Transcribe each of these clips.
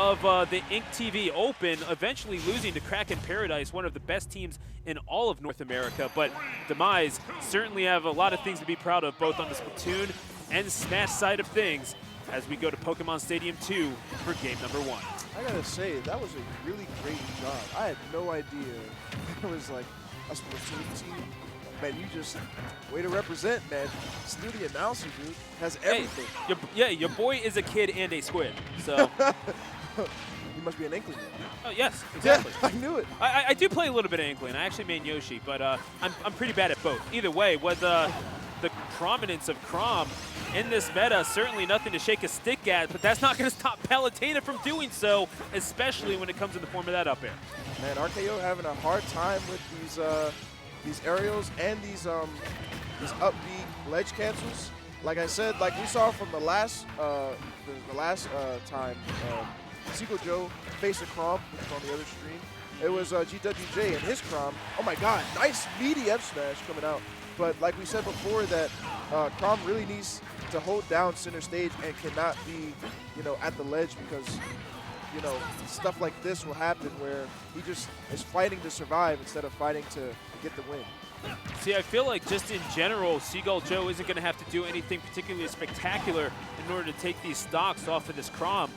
of the Inc. TV Open, eventually losing to Kraken Paradise, one of the best teams in all of North America. But Demise certainly have a lot of things to be proud of, both on the Splatoon and Smash side of things, as we go to Pokemon Stadium 2 for game number 1. I gotta say, that was a really great job. I had no idea it was like a Splatoon team. Man, you just, way to represent, man. Still the announcer, dude, has everything. Hey, your boy is a kid and a squid, so. You must be an Inkling. Oh, yes, exactly. Yeah, I knew it. I do play a little bit of Inkling. I actually main Yoshi, but I'm pretty bad at both. Either way, with the prominence of Chrom in this meta, certainly nothing to shake a stick at, but that's not going to stop Palutena from doing so, especially when it comes in the form of that up air. Man, RKO having a hard time with these aerials and these up B ledge cancels. Like I said, like we saw from the last time, Seagull Joe faced a Chrom on the other stream. It was GWJ and his Chrom. Oh my God, nice meaty F smash coming out. But like we said before, that Chrom really needs to hold down center stage and cannot be, at the ledge, because, stuff like this will happen where he just is fighting to survive instead of fighting to get the win. See, I feel like just in general, Seagull Joe isn't going to have to do anything particularly spectacular in order to take these stocks off of this Chrom.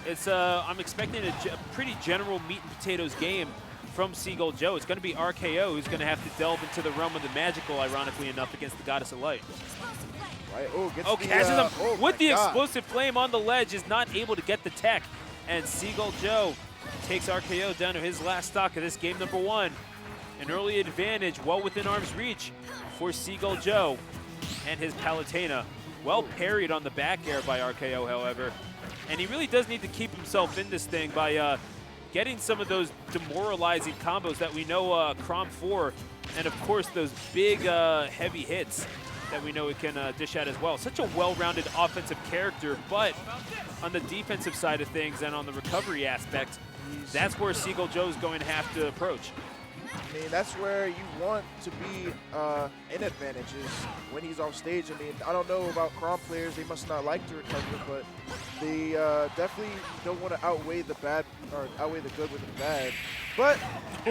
It's I'm expecting a pretty general meat and potatoes game from Seagull Joe. It's going to be RKO who's going to have to delve into the realm of the magical, ironically enough, against the Goddess of Light. Right. Catches him with the explosive flame on the ledge, is not able to get the tech, and Seagull Joe takes RKO down to his last stock of this game number 1. An early advantage well within arm's reach for Seagull Joe and his Palutena. Well parried on the back air by RKO, however. And he really does need to keep himself in this thing by getting some of those demoralizing combos that we know Chrom for, and of course those big heavy hits that we know it can dish out as well. Such a well-rounded offensive character, but on the defensive side of things and on the recovery aspect, that's where Seagull Joe is going to have to approach. I mean, that's where you want to be in advantages when he's off stage. I mean, I don't know about Chrom players. They must not like to recover, but they definitely don't want to outweigh the bad, or outweigh the good with the bad. But,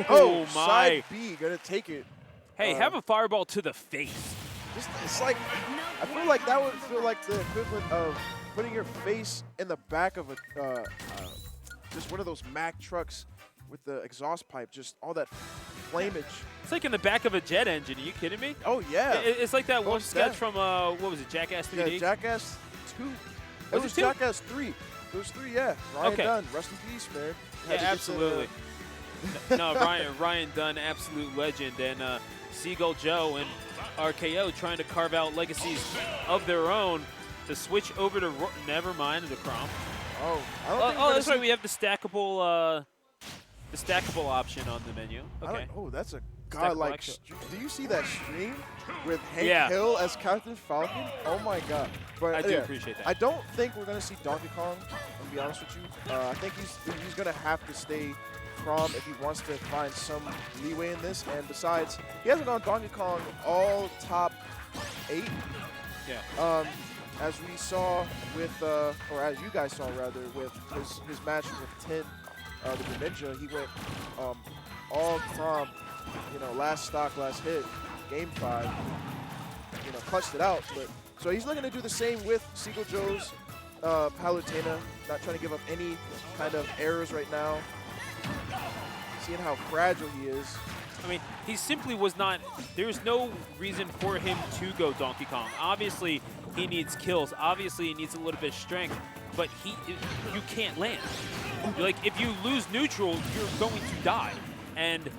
oh my. Side B, gonna take it. Hey, have a fireball to the face. It's like, I feel like that would feel like the equivalent of putting your face in the back of a, just one of those Mack trucks with the exhaust pipe, just all that flamage. It's like in the back of a jet engine. Are you kidding me? Oh, yeah. It's like that one sketch from, what was it, Jackass 3D? Yeah, Jackass 2. It was Jackass 3. It was 3, yeah. Ryan Dunn, rest in peace, man. Yeah, absolutely. No, Ryan Dunn, absolute legend. And Seagull Joe and RKO trying to carve out legacies of their own to switch over to, never mind, the Chrom. Oh, I don't think that's right. We have the stackable option on the menu. Okay. Oh, that's a godlike. Do you see that stream with Hank Hill as Captain Falcon? Oh my God! But I do appreciate that. I don't think we're gonna see Donkey Kong. To be honest with you, I think he's gonna have to stay Chrom if he wants to find some leeway in this. And besides, he hasn't gone Donkey Kong all top 8. Yeah. As we saw with, or as you guys saw rather, with his match with 10. The Demise, he went all Chrom, last stock, last hit, game 5, clutched it out. But so he's looking to do the same with Seagull Joe's Palutena, not trying to give up any kind of errors right now. Seeing how fragile he is. I mean, he simply was not, there's no reason for him to go Donkey Kong. Obviously, he needs kills. Obviously, he needs a little bit of strength, but you can't land. Like, if you lose neutral, you're going to die. And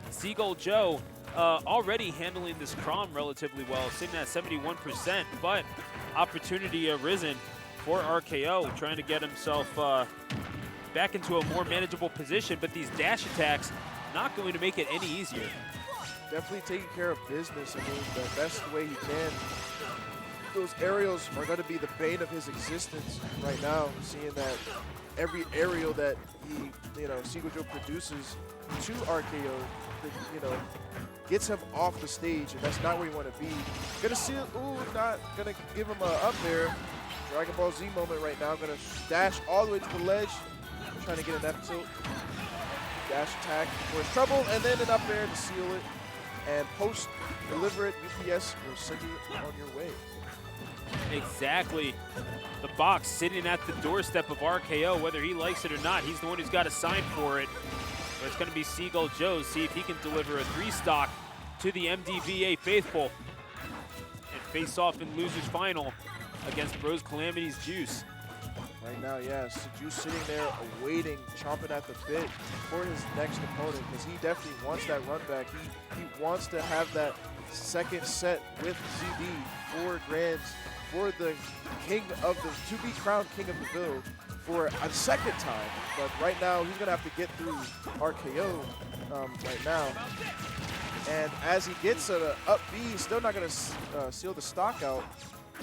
Seagull Joe already handling this Chrom relatively well, sitting at 71%, but opportunity arisen for RKO, trying to get himself back into a more manageable position, but these dash attacks not going to make it any easier. Definitely taking care of business. I mean, the best way he can. Those aerials are going to be the bane of his existence right now, seeing that every aerial that he, Seagull Joe produces to RKO, gets him off the stage, and that's not where you want to be. Gonna see it, not gonna give him a up there. Dragon Ball Z moment right now, gonna dash all the way to the ledge, trying to get an F tilt. Dash attack for his trouble, and then an up air to seal it. And post deliver it, UPS will send you on your way. Exactly. The box sitting at the doorstep of RKO, whether he likes it or not. He's the one who's got to sign for it. But it's going to be Seagull Joe, see if he can deliver a 3-stock to the MDVA faithful and face off in losers final against Bros Calamity's Juice. Right now, yes, Juice sitting there awaiting, chomping at the bit for his next opponent because he definitely wants that run back. He wants to have that second set with ZD for Grands, for the king of the, to be crowned king of the Ville for a second time. But right now, he's going to have to get through RKO right now. And as he gets an up B, he's still not going to seal the stock out.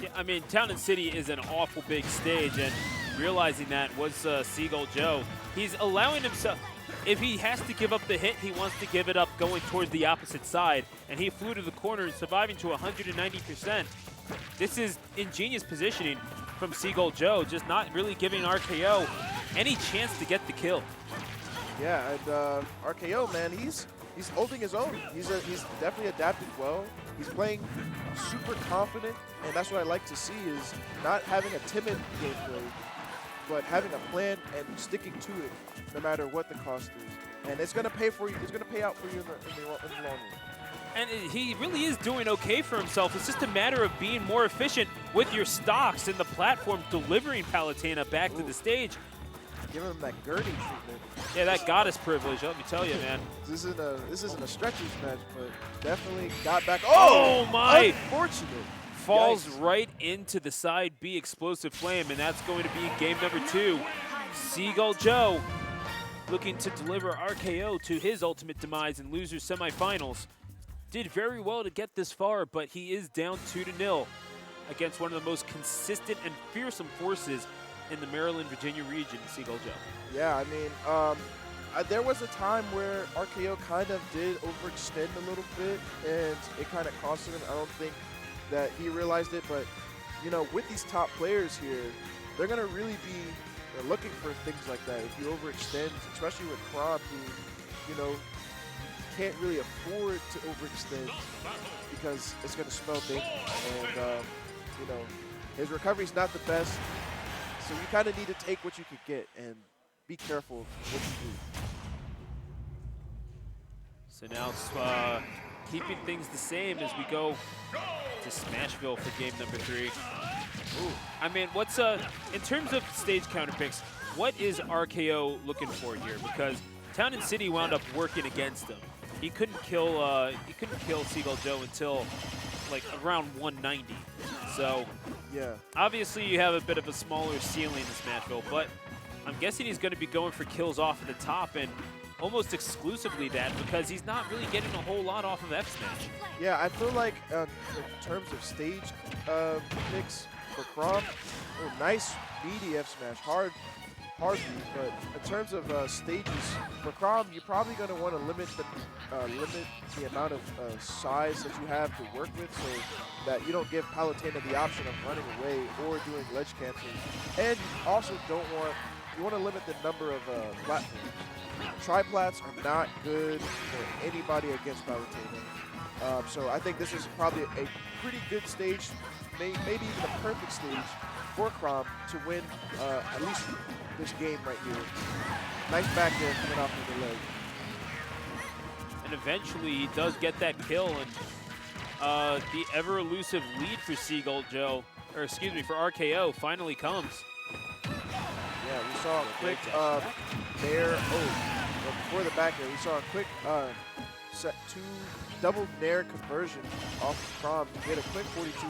Yeah, I mean, Town and City is an awful big stage, and realizing that was Seagull Joe. He's allowing himself, if he has to give up the hit, he wants to give it up going towards the opposite side, and he flew to the corner and surviving to 190%. This is ingenious positioning from Seagull Joe, just not really giving RKO any chance to get the kill. Yeah, and RKO, man, he's holding his own. He's definitely adapted well. He's playing super confident, and that's what I like to see is not having a timid gameplay, but having a plan and sticking to it no matter what the cost is. And it's going to pay for you. It's going to pay out for you in the long run. And he really is doing okay for himself. It's just a matter of being more efficient with your stocks and the platform, delivering Palutena back to the stage. Give him that gurney treatment. Yeah, that goddess privilege, let me tell you, man. This isn't a stretches match, but definitely got back. Oh my! Unfortunate. Falls Yikes. right into the side B explosive flame, and that's going to be game number 2. Seagull Joe looking to deliver RKO to his ultimate demise in losers semifinals. Did very well to get this far, but he is down 2-0 against one of the most consistent and fearsome forces in the Maryland-Virginia region, Seagull Joe. Yeah, I mean, there was a time where RKO kind of did overextend a little bit, and it kind of cost him. I don't think that he realized it, but, you know, with these top players here, they're going to really be looking for things like that. If you overextend, especially with Chrom, who, you know, can't really afford to overextend because it's going to smell dangerous. And, you know, his recovery's not the best. So you kind of need to take what you could get and be careful what you do. So now it's keeping things the same as we go to Smashville for game number 3. Ooh. I mean, what's in terms of stage counter picks, what is RKO looking for here? Because Town and City wound up working against him. He couldn't kill Seagull Joe until like around 190. So yeah, obviously you have a bit of a smaller ceiling in Smashville, but I'm guessing he's going to be going for kills off at the top and almost exclusively that because he's not really getting a whole lot off of F Smash. Yeah, I feel like in terms of stage picks for Chrom, nice meaty F Smash, hard beat, but in terms of stages for Chrom, you're probably going to want to limit the amount of size that you have to work with, so that you don't give Palutena the option of running away or doing ledge cancels. And you also you want to limit the number of platforms. Triplats are not good for anybody against Palutena. So I think this is probably a pretty good stage, maybe even a perfect stage for Chrom to win at least this game right here. Nice back there coming off of the leg. And eventually he does get that kill, and the ever elusive lead for Seagull Joe, or excuse me, for RKO finally comes. Yeah, we saw a quick nair. Well, before the back there, we saw a quick set 2 double nair conversion off of Chrom to get a quick 42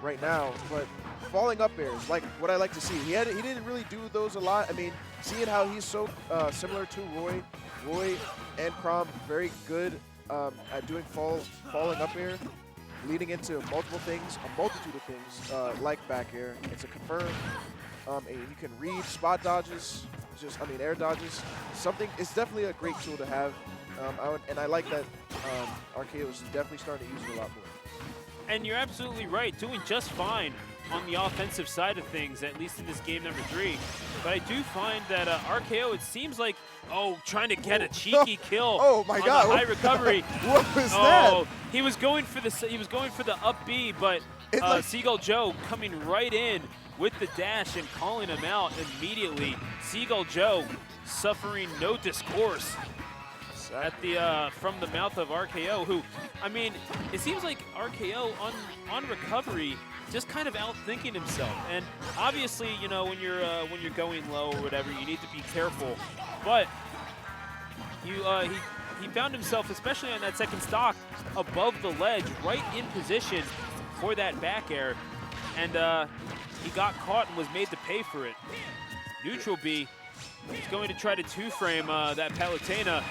right now, but falling up airs, like what I like to see. He didn't really do those a lot. I mean, seeing how he's so similar to Roy and Chrom, very good at doing falling up air, leading into multiple things, a multitude of things, like back air. It's a confirm. You can read spot dodges, air dodges. It's definitely a great tool to have, and I like that RKO is definitely starting to use it a lot more. And you're absolutely right, doing just fine on the offensive side of things, at least in this game number 3. But I do find that RKO, it seems like, trying to get a cheeky kill. Oh my God! On the high recovery. What was that? He was going for the up B, but Seagull Joe coming right in with the dash and calling him out immediately. Seagull Joe suffering no discourse at the from the mouth of RKO, who, I mean, it seems like RKO on recovery just kind of outthinking himself. And obviously, you know, when you're going low or whatever, you need to be careful. But he found himself, especially on that second stock, above the ledge, right in position for that back air, and he got caught and was made to pay for it. Neutral B, he's going to try to two-frame that Palutena.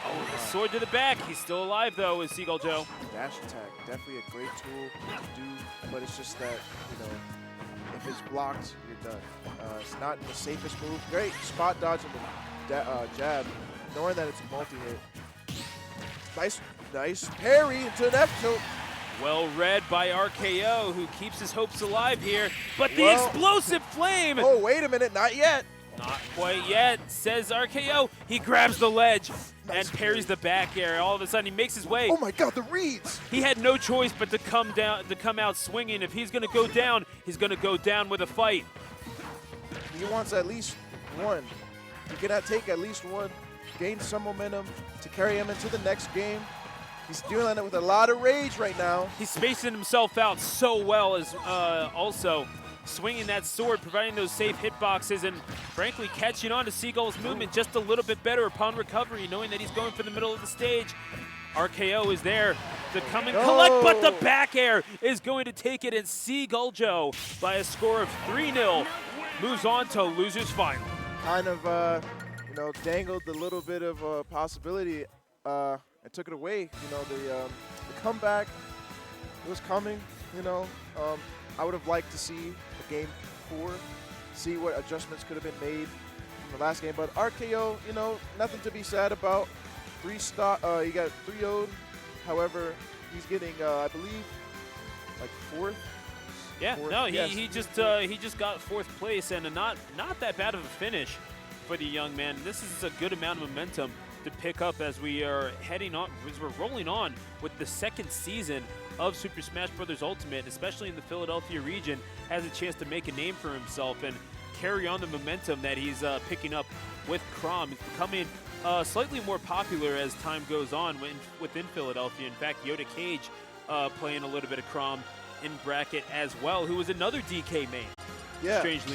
Oh, the sword to the back. He's still alive, though, is Seagull Joe. Dash attack, definitely a great tool to do, but it's just that, you know, if it's blocked, you're done. It's not the safest move. Great spot dodge on the jab, knowing that it's a multi-hit. Nice parry into an F-tilt. Well read by RKO, who keeps his hopes alive here, but the explosive flame! Oh, wait a minute, not yet. Not quite yet, says RKO. He grabs the ledge and parries the back air. All of a sudden, he makes his way. Oh my God, the reads! He had no choice but to come out swinging. If he's going to go down, he's going to go down with a fight. He wants at least one. He cannot take at least one, gain some momentum to carry him into the next game. He's dealing it with a lot of rage right now. He's spacing himself out so well, as also swinging that sword, providing those safe hitboxes, and frankly catching on to Seagull's movement just a little bit better upon recovery, knowing that he's going for the middle of the stage. RKO is there to come and collect, but the back air is going to take it, and Seagull Joe, by a score of 3-0, moves on to loser's final. Kind of, you know, dangled a little bit of possibility and took it away. You know, the comeback, it was coming, you know. I would have liked to see a game 4, see what adjustments could have been made from the last game. But RKO, you know, nothing to be sad about. He got 3-0'd. However, he's getting, I believe, like 4th. Yeah, fourth. no, Yes. he just got 4th place, and not that bad of a finish for the young man. This is a good amount of momentum to pick up as we are heading on, as we're rolling on with the 2nd season of Super Smash Bros. Ultimate, especially in the Philadelphia region, has a chance to make a name for himself and carry on the momentum that he's picking up with Chrom. He's becoming slightly more popular as time goes on within Philadelphia. In fact, Yoda Cage playing a little bit of Chrom in bracket as well, who was another DK main. Yeah. Strangely.